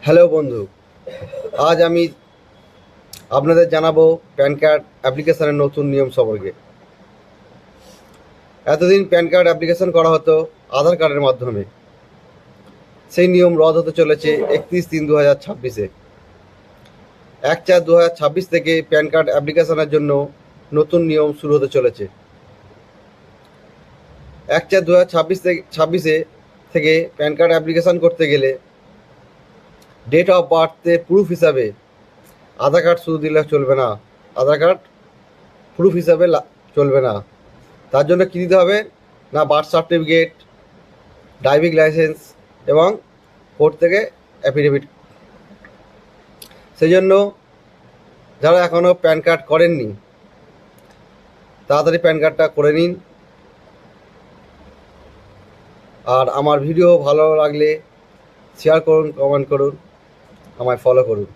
Hello বন্ধু, আজ আমি আপনাদের জানাবো প্যান কার্ড অ্যাপ্লিকেশনের নতুন নিয়ম সম্পর্কে। এতদিন প্যান কার্ড অ্যাপ্লিকেশন করা হতো আধার কার্ডের মাধ্যমে। সেই নিয়ম রদ হতে চলেছে 31/3/2026-এ। 1/4/2026 থেকে প্যান কার্ড অ্যাপ্লিকেশনের জন্য নতুন নিয়ম শুরু হতে চলেছে। 1/4/2026 থেকে প্যান কার্ড অ্যাপ্লিকেশন করতে গেলে ডেট অফ বার্থের প্রুফ হিসাবে আধার কার্ড শুধু দিলে চলবে না, আধার কার্ড প্রুফ হিসাবে চলবে না। তার জন্য কী দিতে হবে না, বার্থ সার্টিফিকেট, ড্রাইভিং লাইসেন্স এবং কোর্ট থেকে অ্যাফিডেভিট। সেই জন্য যারা এখনও প্যান কার্ড করেননি তাড়াতাড়ি প্যান কার্ডটা করে নিন। আর আমার ভিডিও ভালো লাগলে শেয়ার করুন, কমেন্ট করুন, আমায় ফলো করুন।